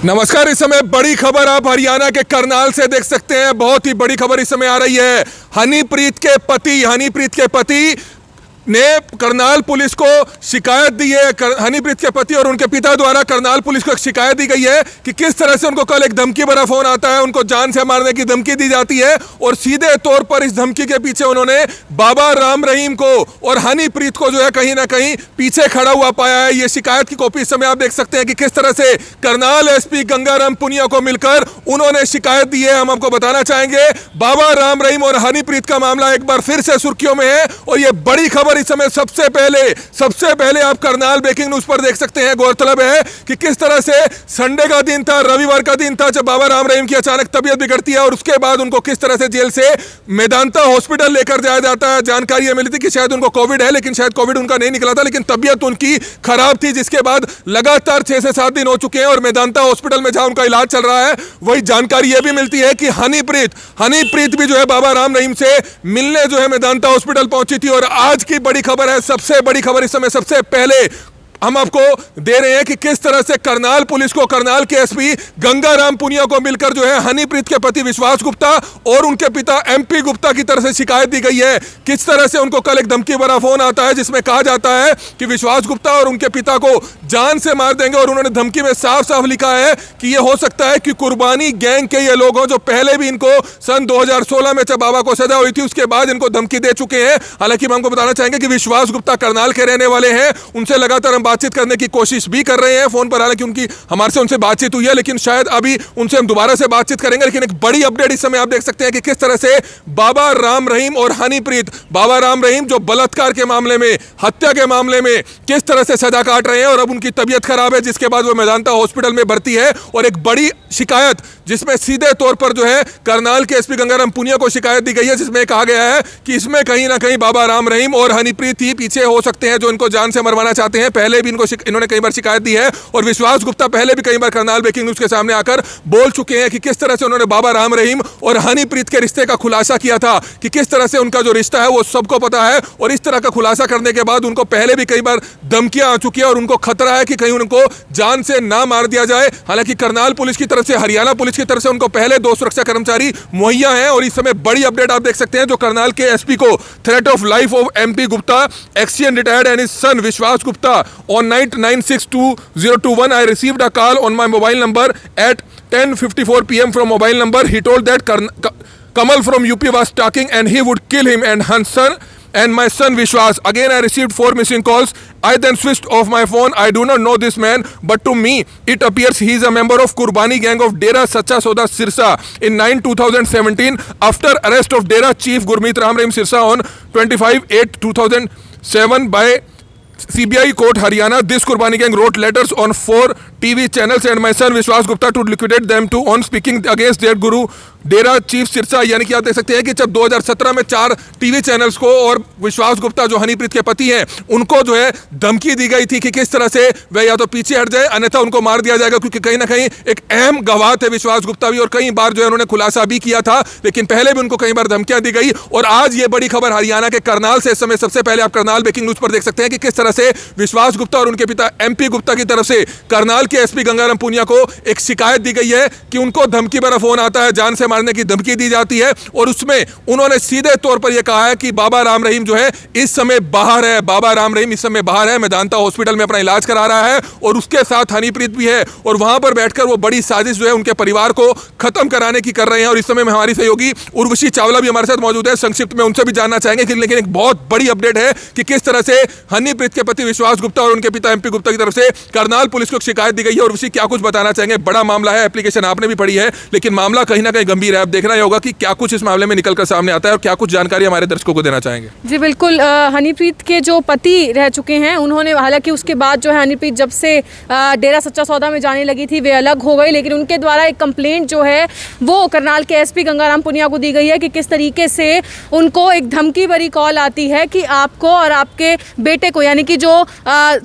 नमस्कार। इस समय बड़ी खबर आप हरियाणा के करनाल से देख सकते हैं। बहुत ही बड़ी खबर इस समय आ रही है। हनीप्रीत के पति ने करनाल पुलिस को शिकायत दी है। हनीप्रीत के पति और उनके पिता द्वारा करनाल पुलिस को एक शिकायत दी गई है कि किस तरह से उनको कल एक धमकी भरा फोन आता है, उनको जान से मारने की धमकी दी जाती है और सीधे तौर पर इस धमकी के पीछे उन्होंने बाबा राम रहीम को और हनीप्रीत को जो है कहीं ना कहीं पीछे खड़ा हुआ पाया है। ये शिकायत की कॉपी इस समय आप देख सकते हैं कि किस तरह से करनाल एसपी गंगाराम पुनिया को मिलकर उन्होंने शिकायत दी है। हम आपको बताना चाहेंगे बाबा राम रहीम और हनीप्रीत का मामला एक बार फिर से सुर्खियों में है और ये बड़ी खबर इस समय सबसे पहले आप करनाल ब्रेकिंग न्यूज पर देख सकते हैं। गौरतलब है कि किस तरह से संडे का दिन था, रविवार का दिन था, जब बाबा राम रहीम की अचानक तबीयत बिगड़ती है और उसके बाद उनको किस तरह से जेल से मेदांता हॉस्पिटल लेकर जाया जाता है। जानकारी ये मिली थी कि शायद उनको कोविड है, लेकिन शायद कोविड उनका नहीं निकला था, लेकिन तबीयत उनकी खराब थी, जिसके बाद लगातार 6 से 7 दिन हो चुके हैं और मेदांता हॉस्पिटल में जहां उनका इलाज चल रहा है वही जानकारी यह भी मिलती है कि हनीप्रीत भी जो है बाबा राम रहीम से मिलने जो है मेदांता हॉस्पिटल पहुंची थी। और आज की बड़ी खबर है, सबसे बड़ी खबर इस समय सबसे पहले हम आपको दे रहे हैं कि किस तरह से करनाल पुलिस को करनाल के एसपी गंगाराम पुनिया को मिलकर जो है हनीप्रीत के पति विश्वास गुप्ता और उनके पिता एमपी गुप्ता की तरफ से शिकायत दी गई है। किस तरह से उनको कल एक धमकी भरा फोन आता है जिसमें कहा जाता है कि विश्वास गुप्ता और उनके पिता को जान से मार देंगे और उन्होंने धमकी में साफ साफ लिखा है कि यह हो सकता है कि कुर्बानी गैंग के ये लोग हों जो पहले भी इनको सन 2016 में जब बाबा को सजा हुई थी उसके बाद इनको धमकी दे चुके हैं। हालांकि हम आपको बताना चाहेंगे कि विश्वास गुप्ता करनाल के रहने वाले हैं, उनसे लगातार हम बातचीत करने की कोशिश भी कर रहे हैं फोन पर। हालांकि उनसे बातचीत हुई है, लेकिन शायद अभी उनसे हम दोबारा से बातचीत करेंगे। लेकिन एक बड़ी अपडेट इस समय आप देख सकते हैं कि किस तरह से बाबा राम रहीम और हनीप्रीत, बाबा राम रहीम जो बलात्कार के मामले में, हत्या के मामले में किस तरह से सजा काट रहे हैं और अब उनकी तबीयत खराब है, जिसके बाद वो मेदांता हॉस्पिटल में भर्ती है। और एक बड़ी शिकायत जिसमें सीधे तौर पर जो है करनाल के एसपी गंगाराम पुनिया को शिकायत दी गई है, जिसमें कहा गया है कि इसमें कहीं ना कहीं बाबा राम रहीम और हनीप्रीत ही पीछे हो सकते हैं जो इनको जान से मरवाना चाहते हैं। पहले भी इन्होंने कई बार शिकायत दी है और विश्वास गुप्ता पहले भी कई बार करनाल ब्रेकिंग न्यूज के सामने आकर बोल चुके हैं कि किस तरह से उन्होंने बाबा राम रहीम और हनीप्रीत के रिश्ते का खुलासा किया था, कि किस तरह से उनका जो रिश्ता है वो सबको पता है। और इस तरह का खुलासा करने के बाद उनको पहले भी कई बार धमकियां आ चुकी है और उनको खतरा है कि कहीं उनको जान से ना मार दिया जाए। हालांकि करनाल पुलिस की तरफ से, हरियाणा पुलिस की तरफ से उनको पहले 2 सुरक्षा कर्मचारी मुहैया हैं। और इस समय बड़ी अपडेट आप देख सकते हैं जो करनाल के एसपी को threat of life of MP Gupta, XEN retired and his son Vishwas Gupta on night 9/6/2021 I received a call on my mobile number at 10:54 PM from mobile number. He told that Kamal from UP was talking and he would kill him and his son and my son Vishwas. Again I received 4 missing calls. I then switched off my phone. I do not know this man, but to me it appears he is a member of Kurbani gang of Dera Sacha Soda Sirsa in 9/2017 after arrest of Dera Chief Gurmeet Ram Rahim Sirsa on 25/8/2007 by CBI Court Haryana. This Kurbani gang wrote letters on 4 TV channels and my son Vishwas Gupta to liquidate them too on speaking against their guru Dera chief Sirsa. यानी कि आप देख सकते हैं कि जब 2017 में 4 TV channels को और विश्वास गुप्ता जो हनीप्रीत के पति हैं उनको जो है धमकी दी गई थी कि किस तरह से वह या तो पीछे हट जाए अन्यथा उनको मार दिया जाएगा, क्योंकि कहीं ना कहीं एक अहम गवाह थे विश्वास गुप्ता भी और कई बार जो है उन्होंने खुलासा भी किया था, लेकिन पहले भी उनको कई बार धमकियां दी गई। और आज ये बड़ी खबर हरियाणा के करनाल से, इस समय सबसे पहले आप करनाल ब्रेकिंग न्यूज पर देख सकते हैं कि किस तरह से विश्वास गुप्ता और उनके पिता एमपी गुप्ता की तरफ से करनाल के एसपी गंगाराम पुनिया को एक शिकायत दी गई है कि उनको धमकी भरा फोन आता है, जान से मारने की धमकी दी जाती है। और उसमें उन्होंने सीधे तौर पर यह कहा है कि बाबा राम रहीम जो है इस समय बाहर है, बाबा राम रहीम इस समय बाहर है, मेदांता हॉस्पिटल में अपना इलाज करा रहा है और उसके साथ हनीप्रीत भी है और वहां पर बैठकर वो बड़ी साजिश जो है उनके परिवार को खत्म कराने की कर रहे हैं। और इस समय में हमारी सहयोगी उर्वशी चावला भी हमारे साथ मौजूद है, संक्षिप्त में उनसे भी जानना चाहेंगे कि लेकिन एक बहुत बड़ी अपडेट है कि किस तरह से हनीप्रीत के पति विश्वास गुप्ता और उनके पिता एमपी गुप्ता की तरफ से करनाल पुलिस को शिकायत दी गई है। उर्वशी, क्या कुछ बताना चाहेंगे? बड़ा मामला है, एप्लीकेशन आपने भी पढ़ी है, लेकिन मामला कहीं ना कहीं गंभीर है। अब देखना ही होगा कि क्या कुछ इस मामले में निकलकर सामने आता है और क्या कुछ जानकारी हमारे दर्शकों को देना चाहेंगे। जी बिल्कुल, हनीप्रीत के जो पति रह चुके हैं उन्होंने, हालांकि उसके बाद जो है हनीप्रीत जब से डेरा सच्चा सौदा में जाने लगी थी वे अलग हो गई, लेकिन उनके द्वारा एक कंप्लेंट जो है वो करनाल के एसपी गंगाराम पुनिया को दी गई है कि किस तरीके से उनको एक धमकी भरी कॉल आती है कि आपको और आपके बेटे को, यानी कि जो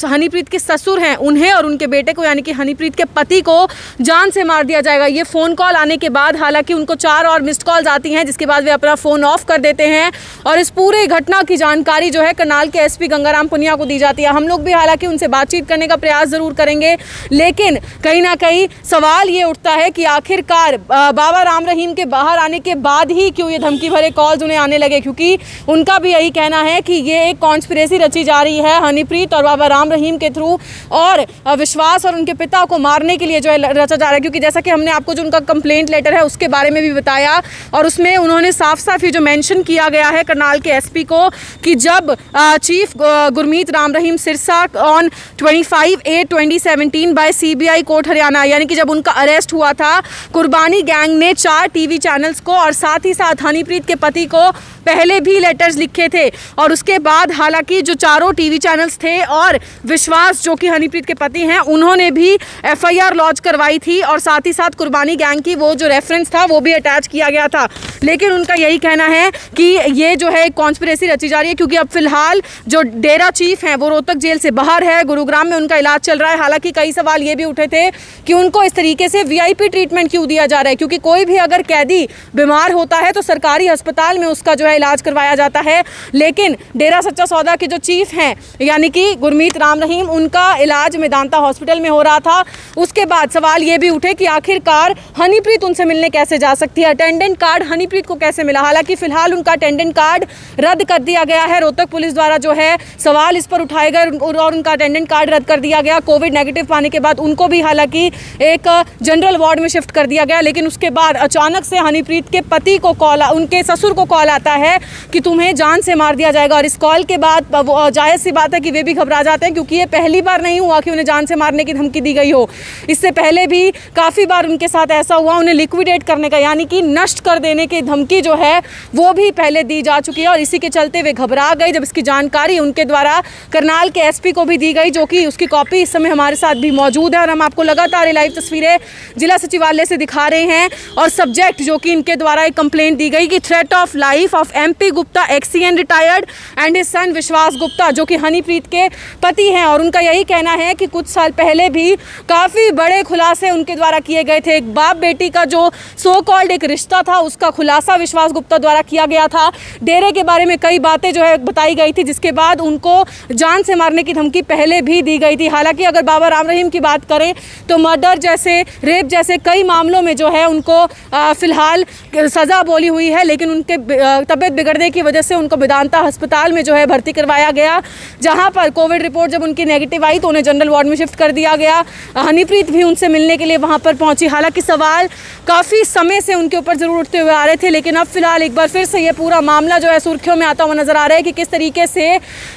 हनीप्रीत के ससुर हैं उन्हें और उनके बेटे को यानी यानी कि हनीप्रीत के पति को जान से मार दिया जाएगा। ये फ़ोन कॉल आने के बाद हालांकि उनको 4 और मिस्ड कॉल्स आती हैं, जिसके बाद वे अपना फ़ोन ऑफ कर देते हैं और इस पूरे घटना की जानकारी जो है करनाल के एसपी गंगाराम पुनिया को दी जाती है। हम लोग भी हालांकि उनसे बातचीत करने का प्रयास ज़रूर करेंगे, लेकिन कहीं ना कहीं सवाल ये उठता है कि आखिरकार बाबा राम रहीम के बाहर आने के बाद ही क्यों ये धमकी भरे कॉल्स उन्हें आने लगे, क्योंकि उनका भी यही कहना है कि ये एक कॉन्स्पिरेसी रची जा रही है हनीप्रीत और बाबा राम रहीम के थ्रू, और विश्वास और उनके पिता को मारने के लिए जो है रचा जा रहा है। क्योंकि जैसा कि हमने आपको जो उनका कंप्लेंट लेटर है उसके बारे में भी बताया, और उसमें उन्होंने साफ साफ ये जो मेंशन किया गया है करनाल के एसपी को कि जब chief Gurmeet Ram Rahim Sirsa on 25/8/2017 by CBI court Haryana, यानी कि जब उनका अरेस्ट हुआ था, कुर्बानी गैंग ने 4 टीवी चैनल्स को और साथ ही साथ हनीप्रीत के पति को पहले भी लेटर्स लिखे थे, और उसके बाद हालांकि जो चारों टीवी चैनल्स थे और विश्वास जो कि हनीप्रीत के पति हैं उन्होंने भी एफआईआर लॉन्च करवाई थी, और साथ ही साथ कुर्बानी गैंग की वो जो रेफरेंस था वो भी अटैच किया गया था। लेकिन उनका यही कहना है कि ये जो है कॉन्स्पिरेसी रची जा रही है, क्योंकि अब फिलहाल जो डेरा चीफ हैं वो रोहतक जेल से बाहर है, गुरुग्राम में उनका इलाज चल रहा है। हालांकि कई सवाल ये भी उठे थे कि उनको इस तरीके से वीआईपी ट्रीटमेंट क्यों दिया जा रहा है, क्योंकि कोई भी अगर कैदी बीमार होता है तो सरकारी अस्पताल में उसका जो है इलाज करवाया जाता है, लेकिन डेरा सच्चा सौदा के जो चीफ हैं यानी कि गुरमीत राम रहीम, उनका इलाज मेदांता हॉस्पिटल में हो रहा था। उसके बाद सवाल ये भी उठे कि आखिरकार हनीप्रीत उनसे मिलने कैसे जा सकती है, अटेंडेंट कार्ड हनीप्रीत को कैसे मिला। हालांकि फिलहाल उनका अटेंडेंट कार्ड रद्द कर दिया गया है, रोहतक पुलिस द्वारा जो है सवाल इस पर उठाए गए और उनका अटेंडेंट कार्ड रद्द कर दिया गया। कोविड नेगेटिव पाने के बाद उनको भी हालांकि एक जनरल वार्ड में शिफ्ट कर दिया गया, लेकिन उसके बाद अचानक से हनीप्रीत के पति को कॉल, उनके ससुर को कॉल आता है कि तुम्हें जान से मार दिया जाएगा। और इस कॉल के बाद जाहिर सी बात है कि वे भी घबरा जाते हैं, क्योंकि ये पहली बार नहीं हुआ कि उन्हें जान से मारने की धमकी दी गई हो। इससे पहले भी काफ़ी बार उनके साथ ऐसा हुआ, उन्हें लिक्विडेट करने का यानी कि नष्ट कर देने की धमकी जो है वो भी पहले दी जा चुकी है, और इसी के चलते वे घबरा गए जब इसकी जानकारी उनके द्वारा करनाल के एसपी को भी दी गई, जो कि उसकी कॉपी इस समय हमारे साथ भी मौजूद है और हम आपको लगातार लाइव तस्वीरें जिला सचिवालय से दिखा रहे हैं। और सब्जेक्ट जो कि इनके द्वारा एक कंप्लेंट दी गई कि threat of life of MP Gupta XCN retired and his son विश्वास गुप्ता, जो कि हनीप्रीत के पति हैं। और उनका यही कहना है कि कुछ साल पहले भी काफ़ी बड़े खुलासे उनके द्वारा किए गए थे। एक बाप बेटी का जो सो कॉल्ड एक रिश्ता था उसका खुलासा विश्वास गुप्ता द्वारा किया गया था। डेरे के बारे में कई बातें जो है बताई गई थी, जिसके बाद उनको जान से मारने की धमकी पहले भी दी गई थी। हालांकि अगर बाबा राम रहीम की बात करें तो मर्डर जैसे, रेप जैसे कई मामलों में जो है उनको फिलहाल सज़ा बोली हुई है, लेकिन उनके तबीयत बिगड़ने की वजह से उनको वेदांता अस्पताल में जो है भर्ती करवाया गया, जहां पर कोविड रिपोर्ट जब उनकी नेगेटिव आई तो उन्हें जनरल वार्ड में शिफ्ट कर दिया गया। हनीप्रीत भी उनसे मिलने के लिए वहां पर पहुंची। हालांकि सवाल काफ़ी समय से उनके ऊपर ज़रूर उठते हुए आ रहे थे, लेकिन अब फिलहाल एक बार फिर से ये पूरा मामला जो है सुर्खियों में आता हुआ नजर आ रहा है कि किस तरीके से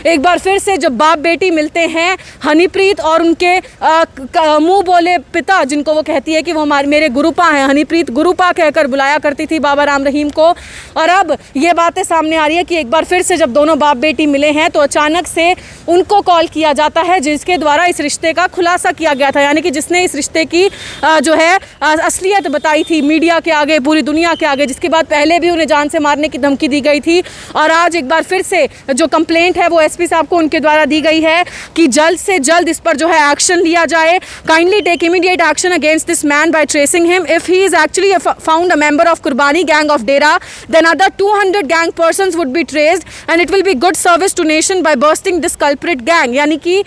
एक बार फिर से जब बाप बेटी मिलते हैं हनीप्रीत और उनके मुंह बोले पिता, जिनको वो कहती है कि वो मेरे गुरुपा हैं, हनीप्रीत गुरुपा कहकर बुलाया करती थी बाबा राम रहीम को। और अब ये बातें सामने आ रही है कि एक बार फिर से जब दोनों बाप बेटी मिले हैं तो अचानक से उनको कॉल किया जाता है, जिसके द्वारा इस रिश्ते का खुलासा किया गया था, यानी कि जिसने इस रिश्ते की जो है असलियत बताई थी मीडिया के आगे, पूरी दुनिया के आगे, जिसके बाद पहले भी उन्हें जान से मारने की धमकी दी गई थी। और आज एक बार फिर से जो कंप्लेंट है वो एसपी साहब को उनके द्वारा दी गई है कि जल्द से जल्द इस पर जो है एक्शन लिया जाए। Kindly take immediate action against this man by tracing him. If he is actually found a member of Qurbani gang of Dera, then other 200 gang persons would be traced and it will be good service to nation by bursting this culprit gang. यानी कि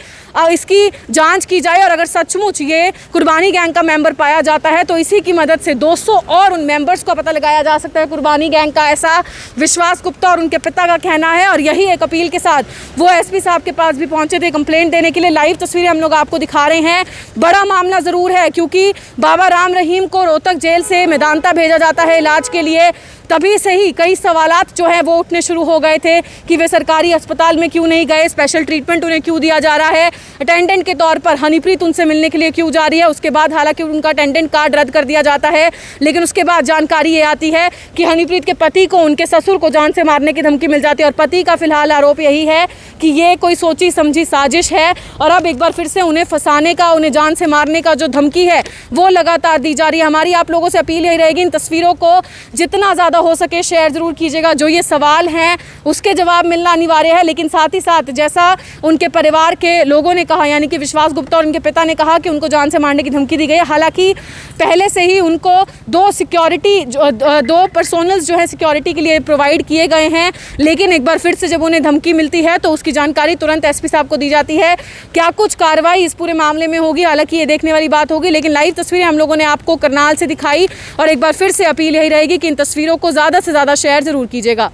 इसकी जांच की जाए और अगर सचमुच ये कुर्बानी गैंग का मेंबर पाया जाता है तो इसी की मदद से 200 और उन मेंबर्स का पता लगाया जा सकता है कुर्बानी गैंग का, ऐसा विश्वास गुप्ता और उनके पिता का कहना है। और यही एक अपील के साथ वो एसपी साहब के पास भी पहुंचे थे कंप्लेंट देने के लिए। लाइव तस्वीरें हम लोग आपको दिखा रहे हैं। बड़ा मामला ज़रूर है, क्योंकि बाबा राम रहीम को रोहतक जेल से मेदांता भेजा जाता है इलाज के लिए। तभी से ही कई सवालात जो है वो उठने शुरू हो गए थे कि वे सरकारी अस्पताल में क्यों नहीं गए, स्पेशल ट्रीटमेंट उन्हें क्यों दिया जा रहा है, अटेंडेंट के तौर पर हनीप्रीत उनसे मिलने के लिए क्यों जा रही है। उसके बाद हालांकि उनका अटेंडेंट कार्ड रद्द कर दिया जाता है, लेकिन उसके बाद जानकारी ये आती है कि हनीप्रीत के पति को, उनके ससुर को जान से मारने की धमकी मिल जाती है। और पति का फिलहाल आरोप यही है कि ये कोई सोची समझी साजिश है और अब एक बार फिर से उन्हें फंसाने का, उन्हें जान से मारने का जो धमकी है वो लगातार दी जा रही है। हमारी आप लोगों से अपील यही रहेगी, इन तस्वीरों को जितना ज़्यादा हो सके शेयर ज़रूर कीजिएगा, जो ये सवाल हैं उसके जवाब मिलना अनिवार्य है, लेकिन साथ ही साथ जैसा उनके परिवार के लोगों ने कहा, यानी कि विश्वास गुप्ता और उनके पिता ने कहा कि उनको जान से मारने की धमकी दी गई है। हालांकि पहले से ही उनको दो पर्सोनल्स जो है सिक्योरिटी के लिए प्रोवाइड किए गए हैं, लेकिन एक बार फिर से जब उन्हें धमकी मिलती है तो उसकी जानकारी तुरंत एसपी साहब को दी जाती है। क्या कुछ कार्रवाई इस पूरे मामले में होगी, हालांकि ये देखने वाली बात होगी, लेकिन लाइव तस्वीरें हम लोगों ने आपको करनाल से दिखाई और एक बार फिर से अपील यही रहेगी कि इन तस्वीरों को ज़्यादा से ज़्यादा शेयर ज़रूर कीजिएगा।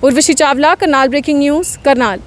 Urvashi Chawla, Karnal breaking news, Karnal.